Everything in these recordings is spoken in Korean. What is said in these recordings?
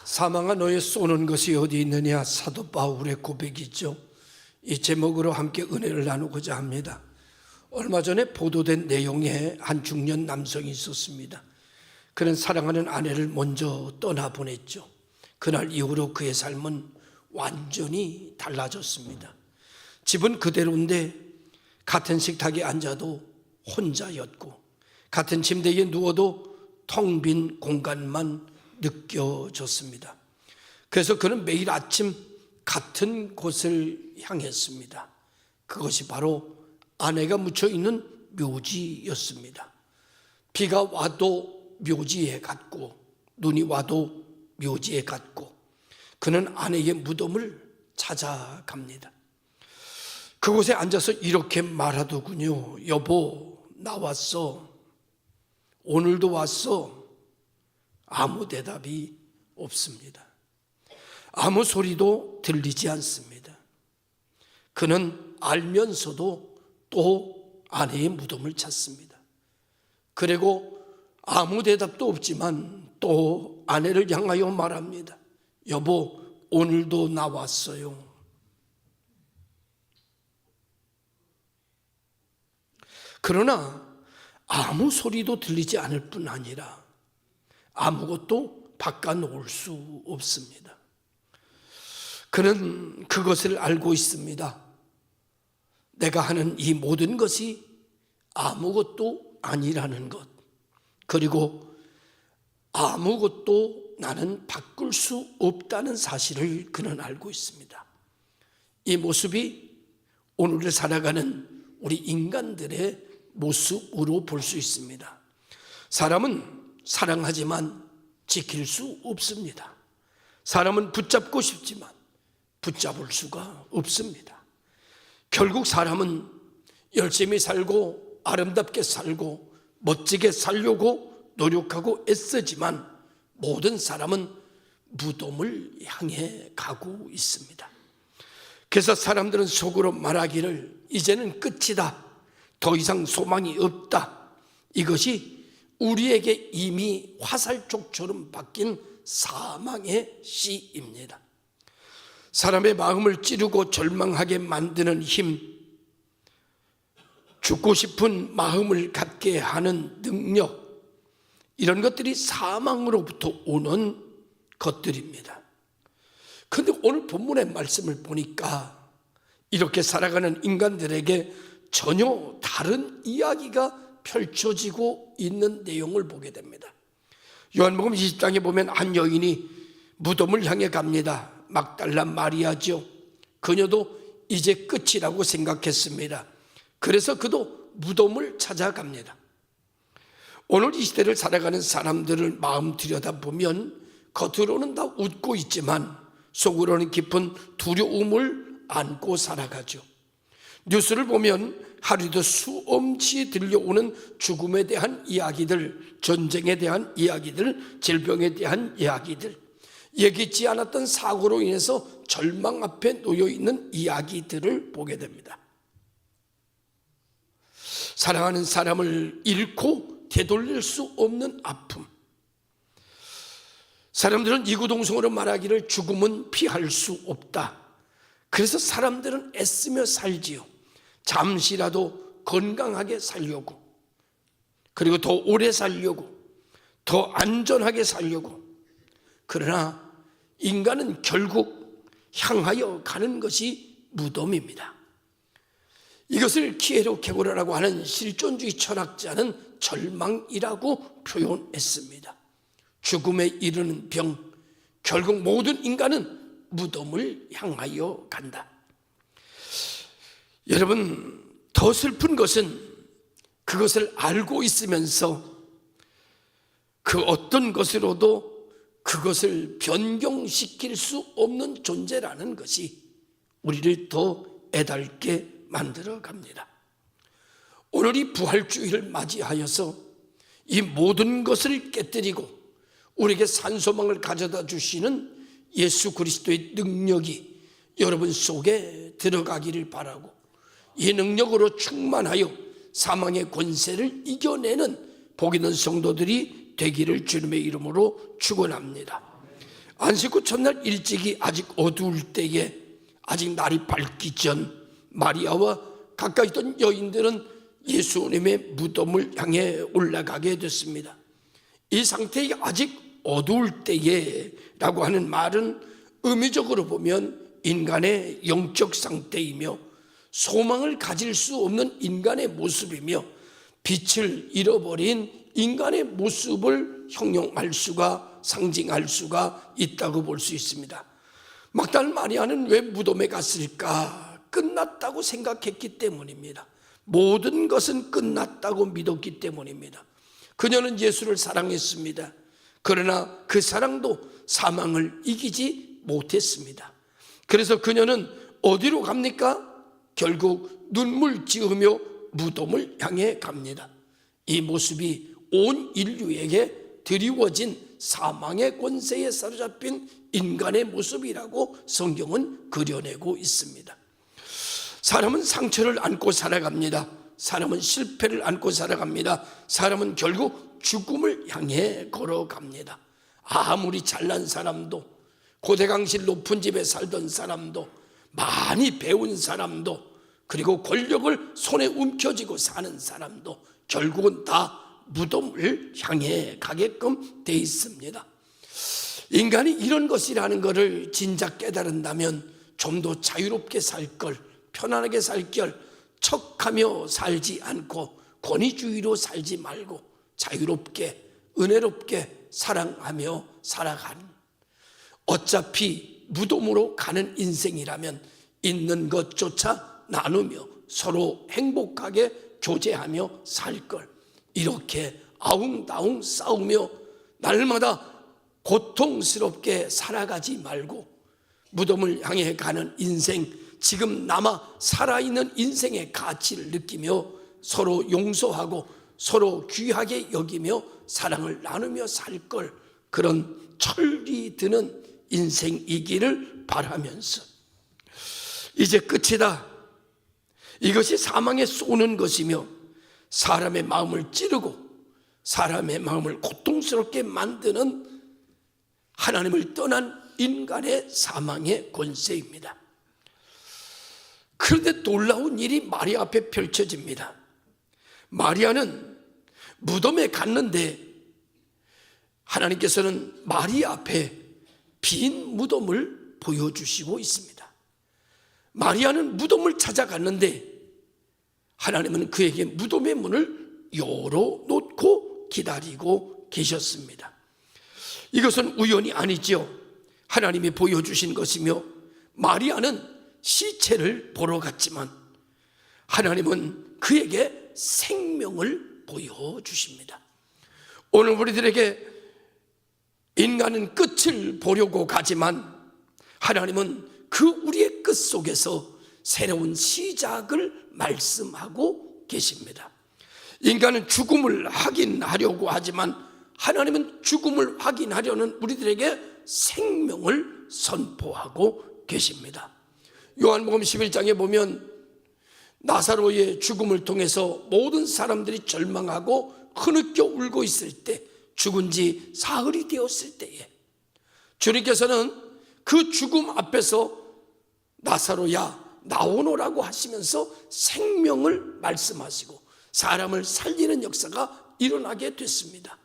사망아 너의 쏘는 것이 어디 있느냐, 사도 바울의 고백이죠. 이 제목으로 함께 은혜를 나누고자 합니다. 얼마 전에 보도된 내용에 한 중년 남성이 있었습니다. 그는 사랑하는 아내를 먼저 떠나보냈죠. 그날 이후로 그의 삶은 완전히 달라졌습니다. 집은 그대로인데 같은 식탁에 앉아도 혼자였고, 같은 침대에 누워도 텅 빈 공간만 느껴졌습니다. 그래서 그는 매일 아침 같은 곳을 향했습니다. 그것이 바로 아내가 묻혀있는 묘지였습니다. 비가 와도 묘지에 갔고, 눈이 와도 묘지에 갔고, 그는 아내의 무덤을 찾아갑니다. 그곳에 앉아서 이렇게 말하더군요. 여보, 나 왔어. 오늘도 왔어. 아무 대답이 없습니다. 아무 소리도 들리지 않습니다. 그는 알면서도 또 아내의 무덤을 찾습니다. 그리고 아무 대답도 없지만 또 아내를 향하여 말합니다. 여보, 오늘도 나 왔어요. 그러나 아무 소리도 들리지 않을 뿐 아니라 아무것도 바꿔놓을 수 없습니다. 그는 그것을 알고 있습니다. 내가 하는 이 모든 것이 아무것도 아니라는 것, 그리고 아무것도 나는 바꿀 수 없다는 사실을 그는 알고 있습니다. 이 모습이 오늘을 살아가는 우리 인간들의 모습으로 볼 수 있습니다. 사람은 사랑하지만 지킬 수 없습니다. 사람은 붙잡고 싶지만 붙잡을 수가 없습니다. 결국 사람은 열심히 살고 아름답게 살고 멋지게 살려고 노력하고 애쓰지만 모든 사람은 무덤을 향해 가고 있습니다. 그래서 사람들은 속으로 말하기를 이제는 끝이다, 더 이상 소망이 없다. 이것이 우리에게 이미 화살촉처럼 박힌 사망의 씨입니다. 사람의 마음을 찌르고 절망하게 만드는 힘, 죽고 싶은 마음을 갖게 하는 능력, 이런 것들이 사망으로부터 오는 것들입니다. 그런데 오늘 본문의 말씀을 보니까 이렇게 살아가는 인간들에게 전혀 다른 이야기가 펼쳐지고 있는 내용을 보게 됩니다. 요한복음 20장에 보면 한 여인이 무덤을 향해 갑니다. 막달라 마리아죠. 그녀도 이제 끝이라고 생각했습니다. 그래서 그도 무덤을 찾아갑니다. 오늘 이 시대를 살아가는 사람들을 마음 들여다보면 겉으로는 다 웃고 있지만 속으로는 깊은 두려움을 안고 살아가죠. 뉴스를 보면 하루도 수없이 들려오는 죽음에 대한 이야기들, 전쟁에 대한 이야기들, 질병에 대한 이야기들, 예기치 않았던 사고로 인해서 절망 앞에 놓여있는 이야기들을 보게 됩니다. 사랑하는 사람을 잃고 되돌릴 수 없는 아픔. 사람들은 이구동성으로 말하기를 죽음은 피할 수 없다. 그래서 사람들은 애쓰며 살지요. 잠시라도 건강하게 살려고, 그리고 더 오래 살려고, 더 안전하게 살려고. 그러나 인간은 결국 향하여 가는 것이 무덤입니다. 이것을 키에로 케고라라고 하는 실존주의 철학자는 절망이라고 표현했습니다. 죽음에 이르는 병, 결국 모든 인간은 무덤을 향하여 간다. 여러분, 더 슬픈 것은 그것을 알고 있으면서 그 어떤 것으로도 그것을 변경시킬 수 없는 존재라는 것이 우리를 더 애달게 만들어 갑니다. 오늘 이 부활주의를 맞이하여서 이 모든 것을 깨뜨리고 우리에게 산소망을 가져다 주시는 예수 그리스도의 능력이 여러분 속에 들어가기를 바라고, 이 능력으로 충만하여 사망의 권세를 이겨내는 복 있는 성도들이 되기를 주님의 이름으로 축원합니다. 안식 후 첫날 일찍이 아직 어두울 때에, 아직 날이 밝기 전, 마리아와 가까이 있던 여인들은 예수님의 무덤을 향해 올라가게 됐습니다. 이 상태에 아직 어두울 때에 라고 하는 말은 의미적으로 보면 인간의 영적 상태이며 소망을 가질 수 없는 인간의 모습이며 빛을 잃어버린 인간의 모습을 형용할 수가, 상징할 수가 있다고 볼 수 있습니다. 막달라 마리아는 왜 무덤에 갔을까? 끝났다고 생각했기 때문입니다. 모든 것은 끝났다고 믿었기 때문입니다. 그녀는 예수를 사랑했습니다. 그러나 그 사랑도 사망을 이기지 못했습니다. 그래서 그녀는 어디로 갑니까? 결국 눈물 지으며 무덤을 향해 갑니다. 이 모습이 온 인류에게 드리워진 사망의 권세에 사로잡힌 인간의 모습이라고 성경은 그려내고 있습니다. 사람은 상처를 안고 살아갑니다. 사람은 실패를 안고 살아갑니다. 사람은 결국 죽음을 향해 걸어갑니다. 아무리 잘난 사람도, 고대강실 높은 집에 살던 사람도, 많이 배운 사람도, 그리고 권력을 손에 움켜쥐고 사는 사람도 결국은 다 무덤을 향해 가게끔 돼 있습니다. 인간이 이런 것이라는 것을 진작 깨달은다면 좀 더 자유롭게 살 걸, 편안하게 살 걸, 척하며 살지 않고 권위주의로 살지 말고 자유롭게, 은혜롭게 사랑하며 살아가는, 어차피 무덤으로 가는 인생이라면 있는 것조차 나누며 서로 행복하게 교제하며 살 걸, 이렇게 아웅다웅 싸우며 날마다 고통스럽게 살아가지 말고 무덤을 향해 가는 인생, 지금 남아 살아있는 인생의 가치를 느끼며 서로 용서하고 서로 귀하게 여기며 사랑을 나누며 살 걸, 그런 철이 드는 인생이기를 바라면서 이제 끝이다. 이것이 사망에 쏘는 것이며 사람의 마음을 찌르고 사람의 마음을 고통스럽게 만드는 하나님을 떠난 인간의 사망의 권세입니다. 그런데 놀라운 일이 마리아 앞에 펼쳐집니다. 마리아는 무덤에 갔는데 하나님께서는 마리아 앞에 빈 무덤을 보여주시고 있습니다. 마리아는 무덤을 찾아갔는데 하나님은 그에게 무덤의 문을 열어놓고 기다리고 계셨습니다. 이것은 우연이 아니죠. 하나님이 보여주신 것이며 마리아는 시체를 보러 갔지만 하나님은 그에게 생명을 보여주십니다. 오늘 우리들에게 인간은 끝을 보려고 가지만 하나님은 그 우리의 끝 속에서 새로운 시작을 말씀하고 계십니다. 인간은 죽음을 확인하려고 하지만 하나님은 죽음을 확인하려는 우리들에게 생명을 선포하고 계십니다. 요한복음 11장에 보면 나사로의 죽음을 통해서 모든 사람들이 절망하고 흐느껴 울고 있을 때, 죽은 지 사흘이 되었을 때에 주님께서는 그 죽음 앞에서 나사로야 나오너라고 하시면서 생명을 말씀하시고 사람을 살리는 역사가 일어나게 됐습니다.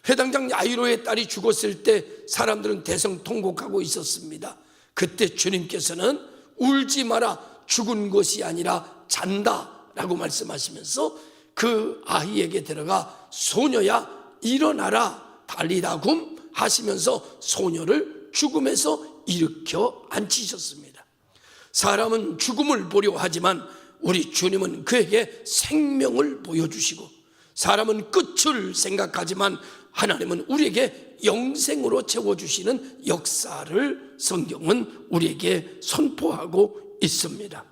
회당장 야이로의 딸이 죽었을 때 사람들은 대성통곡하고 있었습니다. 그때 주님께서는 울지 마라, 죽은 것이 아니라 잔다 라고 말씀하시면서 그 아이에게 들어가 소녀야 일어나라 달리다굼 하시면서 소녀를 죽음에서 일으켜 앉히셨습니다. 사람은 죽음을 보려 하지만 우리 주님은 그에게 생명을 보여주시고, 사람은 끝을 생각하지만 하나님은 우리에게 영생으로 채워주시는 역사를 성경은 우리에게 선포하고 있습니다.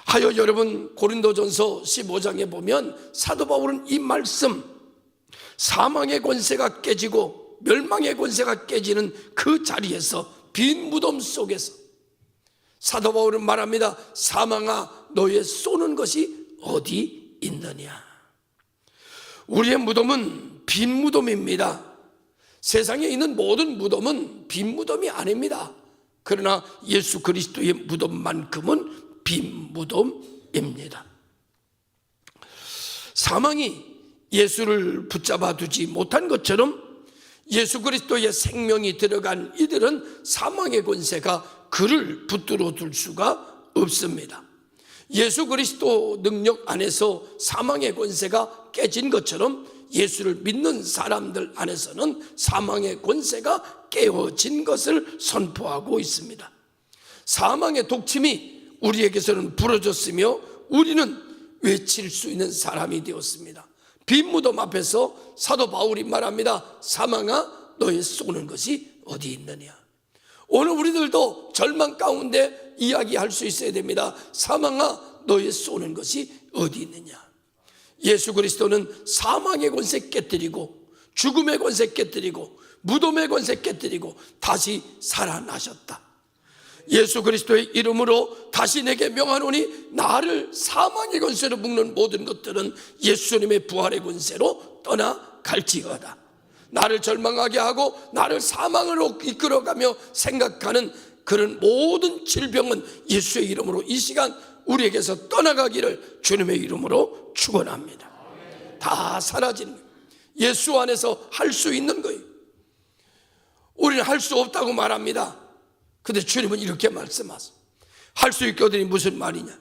하여 여러분, 고린도전서 15장에 보면 사도 바울은 이 말씀, 사망의 권세가 깨지고 멸망의 권세가 깨지는 그 자리에서, 빈 무덤 속에서 사도 바울은 말합니다. 사망아, 너의 쏘는 것이 어디 있느냐. 우리의 무덤은 빈 무덤입니다. 세상에 있는 모든 무덤은 빈 무덤이 아닙니다. 그러나 예수 그리스도의 무덤만큼은 빈 무덤입니다. 사망이 예수를 붙잡아 두지 못한 것처럼 예수 그리스도의 생명이 들어간 이들은 사망의 권세가 그를 붙들어 둘 수가 없습니다. 예수 그리스도 능력 안에서 사망의 권세가 깨진 것처럼 예수를 믿는 사람들 안에서는 사망의 권세가 깨어진 것을 선포하고 있습니다. 사망의 독침이 우리에게서는 부러졌으며 우리는 외칠 수 있는 사람이 되었습니다. 빈 무덤 앞에서 사도 바울이 말합니다. 사망아, 너의 쏘는 것이 어디 있느냐. 오늘 우리들도 절망 가운데 이야기할 수 있어야 됩니다. 사망아, 너의 쏘는 것이 어디 있느냐. 예수 그리스도는 사망의 권세 깨뜨리고 죽음의 권세 깨뜨리고 무덤의 권세 깨뜨리고 다시 살아나셨다. 예수 그리스도의 이름으로 다시 내게 명하노니 나를 사망의 권세로 묶는 모든 것들은 예수님의 부활의 권세로 떠나갈지어다. 나를 절망하게 하고 나를 사망으로 이끌어가며 생각하는 그런 모든 질병은 예수의 이름으로 이 시간 우리에게서 떠나가기를 주님의 이름으로 축원합니다. 다 사라지는 거예요. 예수 안에서 할 수 있는 거예요. 우리는 할 수 없다고 말합니다. 근데 주님은 이렇게 말씀하세요. 할 수 있거든요. 무슨 말이냐?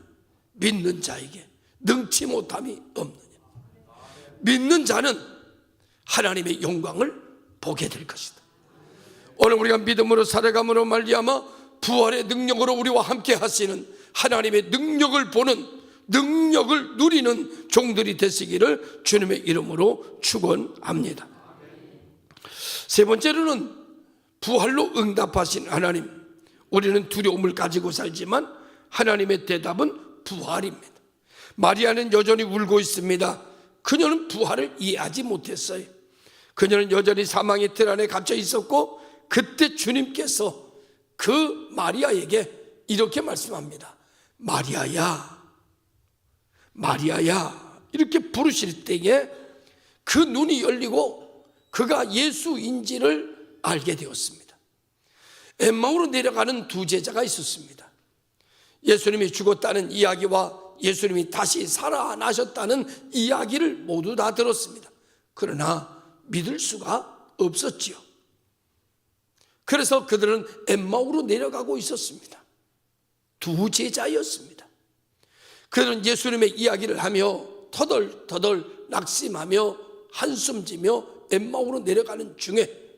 믿는 자에게 능치 못함이 없느냐. 믿는 자는 하나님의 영광을 보게 될 것이다. 오늘 우리가 믿음으로 살아감으로 말미암아 부활의 능력으로 우리와 함께 하시는 하나님의 능력을 보는, 능력을 누리는 종들이 되시기를 주님의 이름으로 축원합니다. 세 번째로는 부활로 응답하신 하나님. 우리는 두려움을 가지고 살지만 하나님의 대답은 부활입니다. 마리아는 여전히 울고 있습니다. 그녀는 부활을 이해하지 못했어요. 그녀는 여전히 사망의 틀 안에 갇혀 있었고, 그때 주님께서 그 마리아에게 이렇게 말씀합니다. 마리아야, 마리아야, 이렇게 부르실 때에 그 눈이 열리고 그가 예수인지를 알게 되었습니다. 엠마오로 내려가는 두 제자가 있었습니다. 예수님이 죽었다는 이야기와 예수님이 다시 살아나셨다는 이야기를 모두 다 들었습니다. 그러나 믿을 수가 없었지요. 그래서 그들은 엠마오로 내려가고 있었습니다. 두 제자였습니다. 그들은 예수님의 이야기를 하며 터덜터덜 낙심하며 한숨지며 엠마오로 내려가는 중에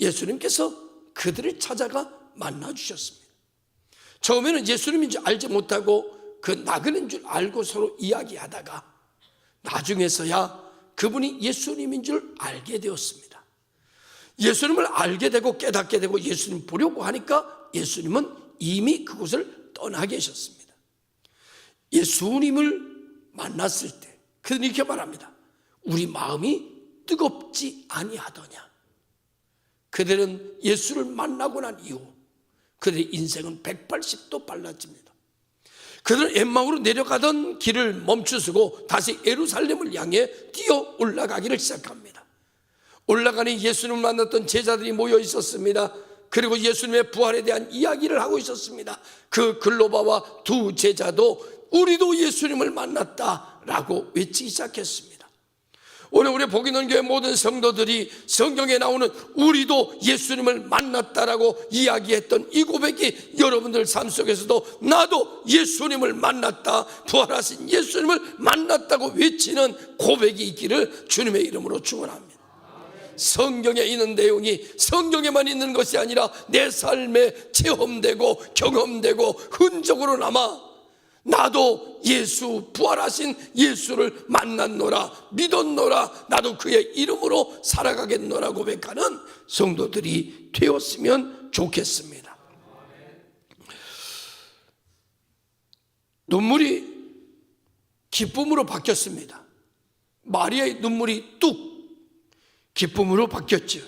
예수님께서 그들을 찾아가 만나주셨습니다. 처음에는 예수님인 줄 알지 못하고 그 나그네인 줄 알고 서로 이야기하다가 나중에서야 그분이 예수님인 줄 알게 되었습니다. 예수님을 알게 되고 깨닫게 되고 예수님 보려고 하니까 예수님은 이미 그곳을 떠나 계셨습니다. 예수님을 만났을 때 그들은 이렇게 말합니다. 우리 마음이 뜨겁지 아니하더냐. 그들은 예수를 만나고 난 이후 그들의 인생은 180도 달라집니다. 그들은 엠마오로 내려가던 길을 멈추고 다시 예루살렘을 향해 뛰어 올라가기를 시작합니다. 올라가니 예수님을 만났던 제자들이 모여 있었습니다. 그리고 예수님의 부활에 대한 이야기를 하고 있었습니다. 그 글로바와 두 제자도 우리도 예수님을 만났다라고 외치기 시작했습니다. 오늘 우리 복인원교회 모든 성도들이 성경에 나오는 우리도 예수님을 만났다라고 이야기했던 이 고백이 여러분들 삶 속에서도 나도 예수님을 만났다, 부활하신 예수님을 만났다고 외치는 고백이 있기를 주님의 이름으로 축원합니다. 성경에 있는 내용이 성경에만 있는 것이 아니라 내 삶에 체험되고 경험되고 흔적으로 남아 나도 예수, 부활하신 예수를 만났노라, 믿었노라, 나도 그의 이름으로 살아가겠노라 고백하는 성도들이 되었으면 좋겠습니다. 눈물이 기쁨으로 바뀌었습니다. 마리아의 눈물이 뚝 기쁨으로 바뀌었죠.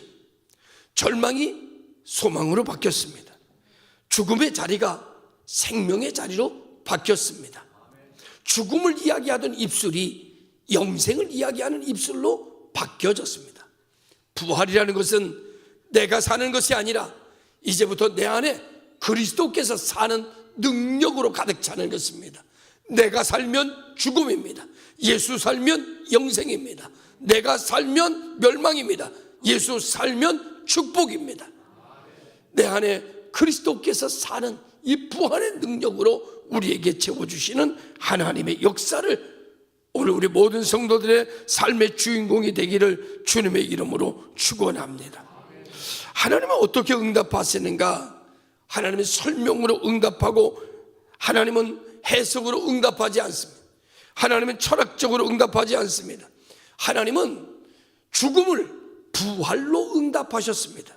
절망이 소망으로 바뀌었습니다. 죽음의 자리가 생명의 자리로 바뀌었습니다. 죽음을 이야기하던 입술이 영생을 이야기하는 입술로 바뀌어졌습니다. 부활이라는 것은 내가 사는 것이 아니라 이제부터 내 안에 그리스도께서 사는 능력으로 가득 차는 것입니다. 내가 살면 죽음입니다. 예수 살면 영생입니다. 내가 살면 멸망입니다. 예수 살면 축복입니다. 내 안에 그리스도께서 사는 이 부활의 능력으로 우리에게 채워주시는 하나님의 역사를 오늘 우리 모든 성도들의 삶의 주인공이 되기를 주님의 이름으로 축원합니다. 하나님은 어떻게 응답하시는가? 하나님은 설명으로 응답하고, 하나님은 해석으로 응답하지 않습니다. 하나님은 철학적으로 응답하지 않습니다. 하나님은 죽음을 부활로 응답하셨습니다.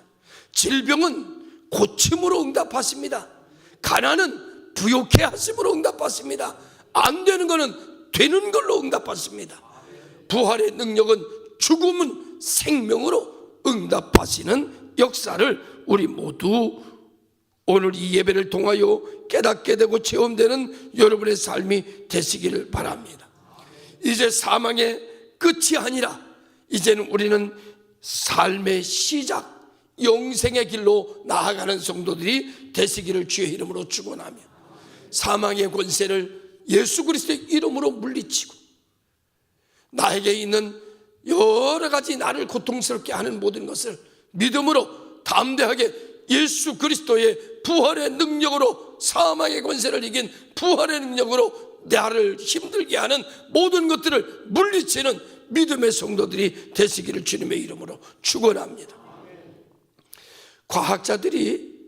질병은 고침으로 응답하십니다. 가난은 부욕해 하심으로 응답하십니다. 안 되는 것은 되는 걸로 응답하십니다. 부활의 능력은 죽음은 생명으로 응답하시는 역사를 우리 모두 오늘 이 예배를 통하여 깨닫게 되고 체험되는 여러분의 삶이 되시기를 바랍니다. 이제 사망의 끝이 아니라 이제는 우리는 삶의 시작, 영생의 길로 나아가는 성도들이 되시기를 주의 이름으로 축원하며, 사망의 권세를 예수 그리스도의 이름으로 물리치고, 나에게 있는 여러 가지 나를 고통스럽게 하는 모든 것을 믿음으로 담대하게 예수 그리스도의 부활의 능력으로, 사망의 권세를 이긴 부활의 능력으로 나를 힘들게 하는 모든 것들을 물리치는 믿음의 성도들이 되시기를 주님의 이름으로 축원합니다. 과학자들이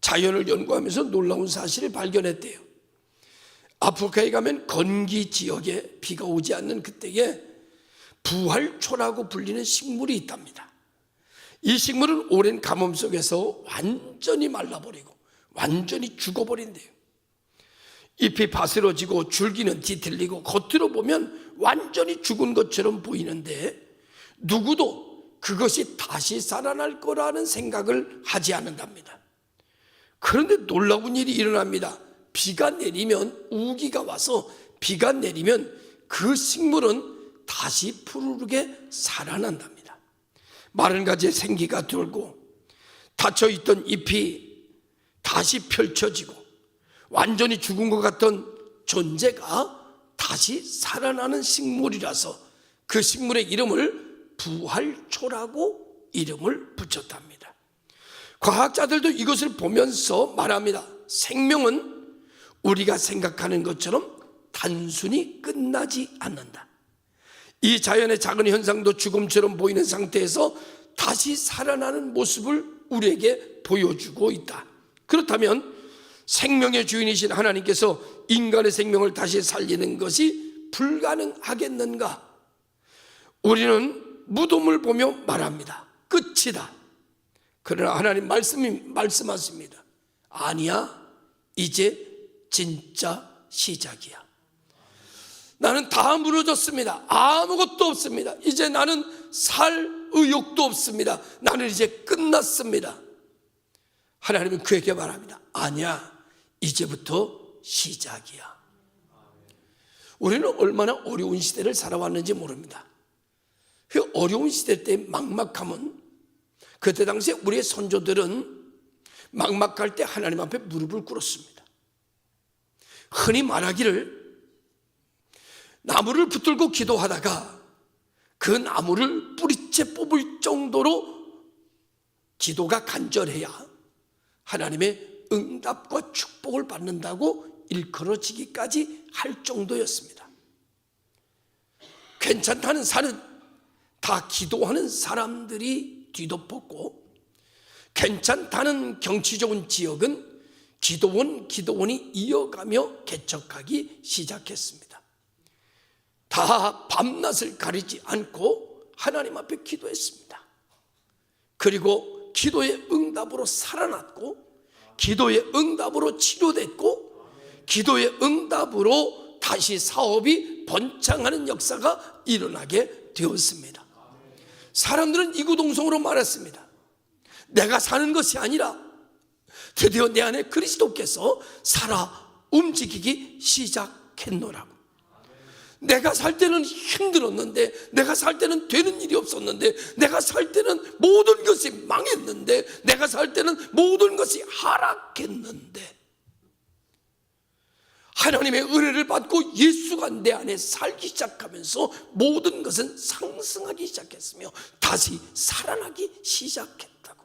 자연을 연구하면서 놀라운 사실을 발견했대요. 아프리카에 가면 건기 지역에 비가 오지 않는 그때에 부활초라고 불리는 식물이 있답니다. 이 식물은 오랜 가뭄 속에서 완전히 말라버리고 완전히 죽어버린대요. 잎이 바스러지고 줄기는 뒤틀리고 겉으로 보면 완전히 죽은 것처럼 보이는데 누구도 그것이 다시 살아날 거라는 생각을 하지 않는답니다. 그런데 놀라운 일이 일어납니다. 비가 내리면, 우기가 와서 비가 내리면 그 식물은 다시 푸르르게 살아난답니다. 마른 가지에 생기가 돌고 닫혀있던 잎이 다시 펼쳐지고 완전히 죽은 것 같던 존재가 다시 살아나는 식물이라서 그 식물의 이름을 부활초라고 이름을 붙였답니다. 과학자들도 이것을 보면서 말합니다. 생명은 우리가 생각하는 것처럼 단순히 끝나지 않는다. 이 자연의 작은 현상도 죽음처럼 보이는 상태에서 다시 살아나는 모습을 우리에게 보여주고 있다. 그렇다면 생명의 주인이신 하나님께서 인간의 생명을 다시 살리는 것이 불가능하겠는가? 우리는 무덤을 보며 말합니다. 끝이다. 그러나 하나님 말씀하십니다. 아니야, 이제 진짜 시작이야. 나는 다 무너졌습니다. 아무것도 없습니다. 이제 나는 살 의욕도 없습니다. 나는 이제 끝났습니다. 하나님은 그에게 말합니다. 아니야, 이제부터 시작이야. 우리는 얼마나 어려운 시대를 살아왔는지 모릅니다. 그 어려운 시대 때 막막함은, 그때 당시에 우리의 선조들은 막막할 때 하나님 앞에 무릎을 꿇었습니다. 흔히 말하기를 나무를 붙들고 기도하다가 그 나무를 뿌리째 뽑을 정도로 기도가 간절해야 하나님의 응답과 축복을 받는다고 일컬어지기까지 할 정도였습니다. 괜찮다는 산은 다 기도하는 사람들이 뒤덮었고, 괜찮다는 경치 좋은 지역은 기도원이 이어가며 개척하기 시작했습니다. 다 밤낮을 가리지 않고 하나님 앞에 기도했습니다. 그리고 기도의 응답으로 살아났고, 기도의 응답으로 치료됐고, 기도의 응답으로 다시 사업이 번창하는 역사가 일어나게 되었습니다. 사람들은 이구동성으로 말했습니다. 내가 사는 것이 아니라 드디어 내 안에 그리스도께서 살아 움직이기 시작했노라고. 내가 살 때는 힘들었는데, 내가 살 때는 되는 일이 없었는데, 내가 살 때는 모든 것이 망해 망했는데, 내가 살 때는 모든 것이 하락했는데, 하나님의 은혜를 받고 예수가 내 안에 살기 시작하면서 모든 것은 상승하기 시작했으며 다시 살아나기 시작했다고.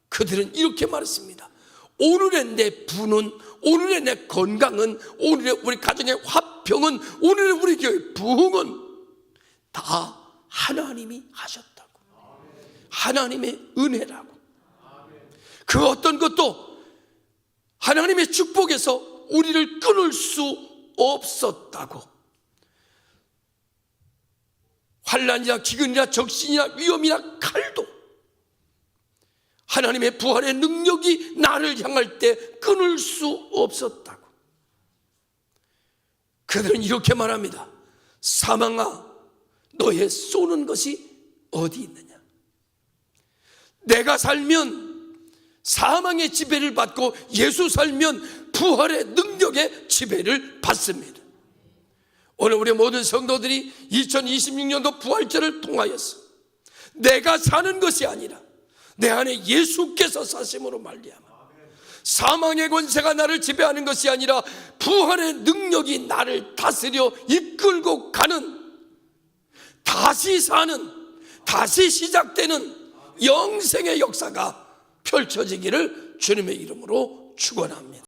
그들은 이렇게 말했습니다. 오늘의 내 부는, 오늘의 내 건강은, 오늘의 우리 가정의 화평은, 오늘의 우리 교회의 부흥은 다 하나님이 하셨다고. 하나님의 은혜라고. 그 어떤 것도 하나님의 축복에서 우리를 끊을 수 없었다고. 환난이나 기근이나 적신이나 위험이나 칼도 하나님의 부활의 능력이 나를 향할 때 끊을 수 없었다고. 그들은 이렇게 말합니다. 사망아, 너의 쏘는 것이 어디 있느냐? 내가 살면 사망의 지배를 받고 예수 살면 부활의 능력의 지배를 받습니다. 오늘 우리 모든 성도들이 2026년도 부활절을 통하여서 내가 사는 것이 아니라 내 안에 예수께서 사심으로 말미암아 사망의 권세가 나를 지배하는 것이 아니라 부활의 능력이 나를 다스려 이끌고 가는, 다시 사는, 다시 시작되는 영생의 역사가 펼쳐지기를 주님의 이름으로 축원합니다.